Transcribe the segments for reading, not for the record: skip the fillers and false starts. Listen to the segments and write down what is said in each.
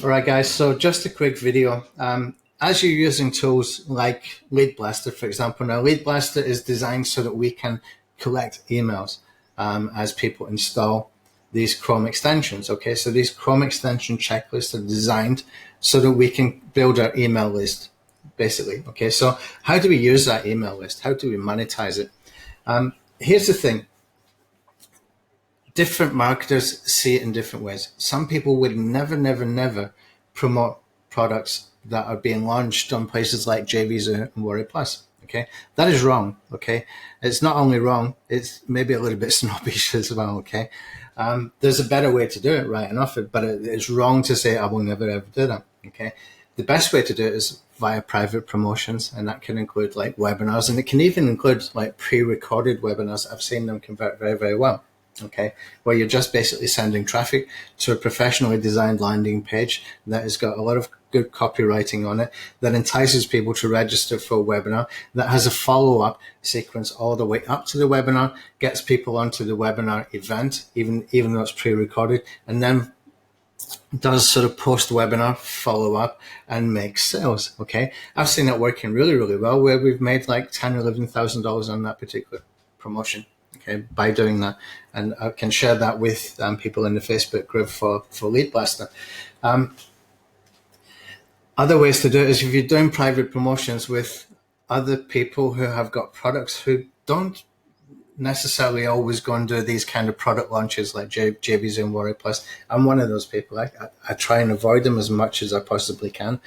All right, guys. So just a quick video. As you're using tools like Lead Blaster, for example, now Lead Blaster is designed so that we can collect emails as people install these Chrome extensions. Okay, so these Chrome extension checklists are designed so that we can build our email list, basically. Okay, so how do we use that email list? How do we monetize it? Here's the thing. Different marketers see it in different ways. Some people would never promote products that are being launched on places like JVZoo and Warrior Plus. Okay, that is wrong. Okay, it's not only wrong, it's maybe a little bit snobbish as well. Okay, there's a better way to do it, right enough, but it's wrong to say I will never ever do that. Okay, the best way to do it is via private promotions, and that can include like webinars, and it can even include like pre-recorded webinars. I've seen them convert very well. Okay, where you're just basically sending traffic to a professionally designed landing page that has got a lot of good copywriting on it, that entices people to register for a webinar, that has a follow-up sequence all the way up to the webinar, gets people onto the webinar event, even though it's pre-recorded, and then does sort of post-webinar follow-up and makes sales. Okay, I've seen it working really well, where we've made like $10,000 or $11,000 on that particular promotion. Okay, by doing that, and I can share that with people in the Facebook group for Lead Blaster. Other ways to do it is if you're doing private promotions with other people who have got products who don't necessarily always go and do these kind of product launches like JVZoo and Warrior Plus. I'm one of those people. I try and avoid them as much as I possibly can,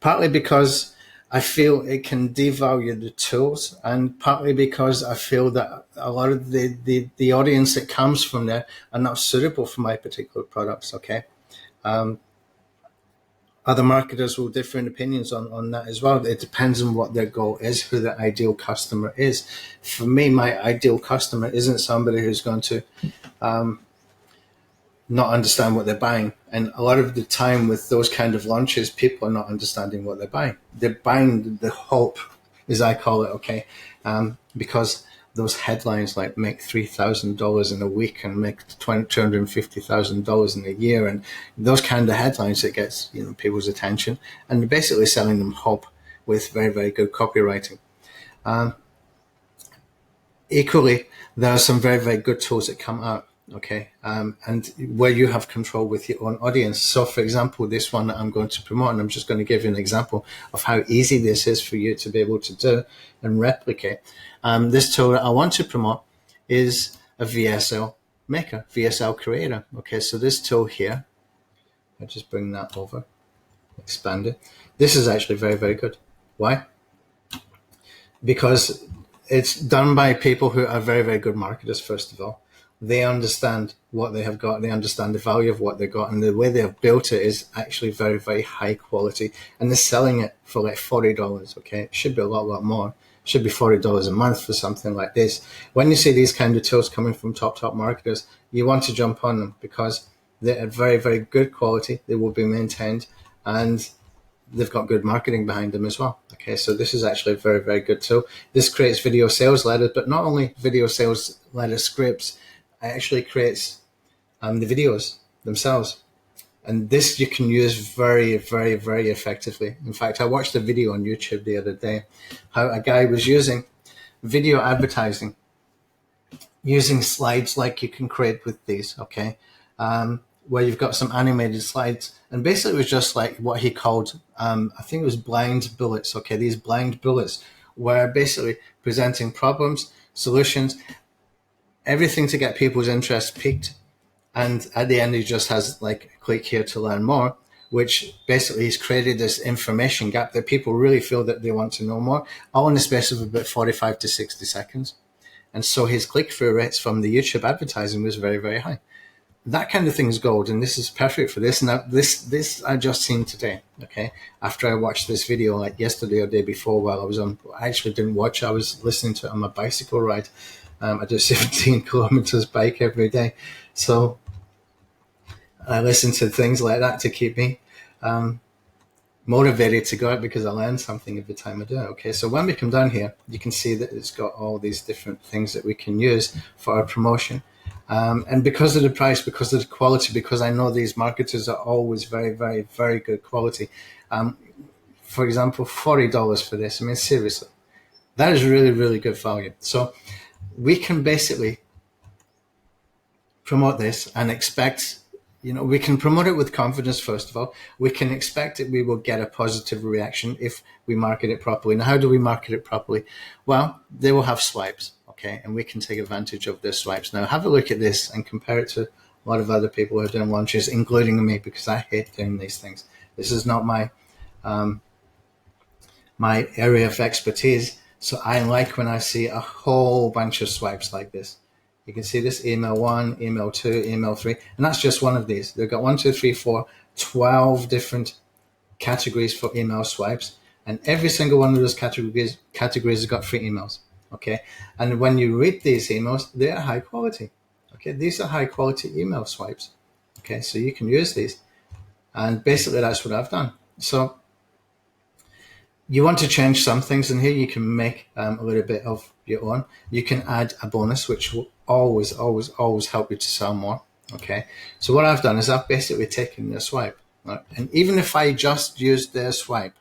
partly because I feel it can devalue the tools, and partly because I feel that a lot of the audience that comes from there are not suitable for my particular products. Okay. Other marketers will differ in opinions on that as well. It depends on what their goal is, who the ideal customer is. For me, my ideal customer isn't somebody who's going to not understand what they're buying. And a lot of the time with those kind of launches, people are not understanding what they're buying. They're buying the hope, as I call it, okay? Because those headlines like make $3,000 in a week and make $250,000 in a year, and those kind of headlines that gets people's attention, and they're basically selling them hope with very good copywriting. Equally, there are some very good tools that come out. Okay, and where you have control with your own audience. So, for example, this one that I'm going to promote, and I'm just going to give you an example of how easy this is for you to be able to do and replicate. This tool that I want to promote is a VSL maker, VSL creator. Okay, so this tool here, I'll just bring that over, expand it. This is actually very good. Why? Because it's done by people who are very good marketers, first of all. They understand what they have got. They understand the value of what they got. And the way they have built it is actually very high quality. And they're selling it for like $40, okay? It should be a lot more. It should be $40 a month for something like this. When you see these kind of tools coming from top marketers, you want to jump on them because they're very good quality. They will be maintained, and they've got good marketing behind them as well. Okay, so this is actually a very good tool. This creates video sales letters, but not only video sales letter scripts, it actually creates the videos themselves. And this you can use very effectively. In fact, I watched a video on YouTube the other day, how a guy was using video advertising, using slides like you can create with these, okay? Where you've got some animated slides, and basically it was just like what he called, I think it was blind bullets, okay? These blind bullets were basically presenting problems, solutions, everything to get people's interest peaked. And at the end, he just has like, click here to learn more, which basically he's created this information gap that people really feel that they want to know more, all in the space of about 45 to 60 seconds. And so his click-through rates from the YouTube advertising was very high. That kind of thing is gold, and this is perfect for this. Now, this I just seen today, okay? After I watched this video like yesterday or day before while I actually didn't watch, I was listening to it on my bicycle ride. I do 17 kilometers bike every day. So I listen to things like that to keep me motivated to go out, because I learn something every time I do it. Okay, so when we come down here, you can see that it's got all these different things that we can use for our promotion. And because of the price, because of the quality, because I know these marketers are always very, very, very good quality. For example, $40 for this. I mean, seriously, that is really, really good value. So we can basically promote this and expect, we can promote it with confidence, first of all. We can expect that we will get a positive reaction if we market it properly. Now, how do we market it properly? Well, they will have swipes, okay? And we can take advantage of their swipes. Now, have a look at this and compare it to a lot of other people who are doing launches, including me, because I hate doing these things. This is not my area of expertise. So I like when I see a whole bunch of swipes like this. You can see this email 1, email 2, email 3, and that's just one of these. They've got 1, 2, 3, 4, 12 different categories for email swipes, and every single one of those categories has got 3 emails. Okay, and when you read these emails, they are high quality. Okay, these are high quality email swipes. Okay, so you can use these, and basically that's what I've done. So you want to change some things in here, you can make a little bit of your own. You can add a bonus, which will always, always, always help you to sell more. Okay, so what I've done is I've basically taken their swipe, right? And even if I just use their swipe,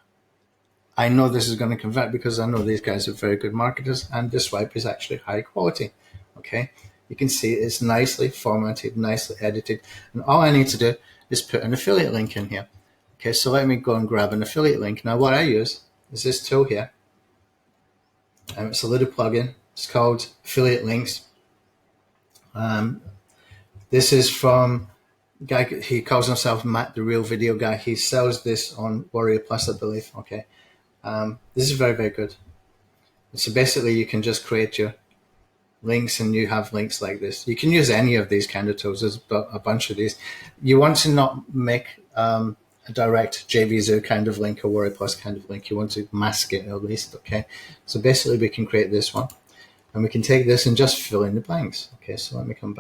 I know this is going to convert because I know these guys are very good marketers, and the swipe is actually high quality. Okay, you can see it's nicely formatted, nicely edited, and all I need to do is put an affiliate link in here. Okay, so let me go and grab an affiliate link. Now what I use is this tool here. It's a little plugin. It's called Affiliate Links. This is from a guy, he calls himself Matt, the Real Video Guy. He sells this on Warrior Plus, I believe. Okay, this is very, very good. So basically, you can just create your links, and you have links like this. You can use any of these kind of tools. There's a bunch of these. You want to not make a direct JVZoo kind of link or Warrior Plus kind of link. You want to mask it at least, okay? So basically we can create this one, and we can take this and just fill in the blanks. Okay, so let me come back.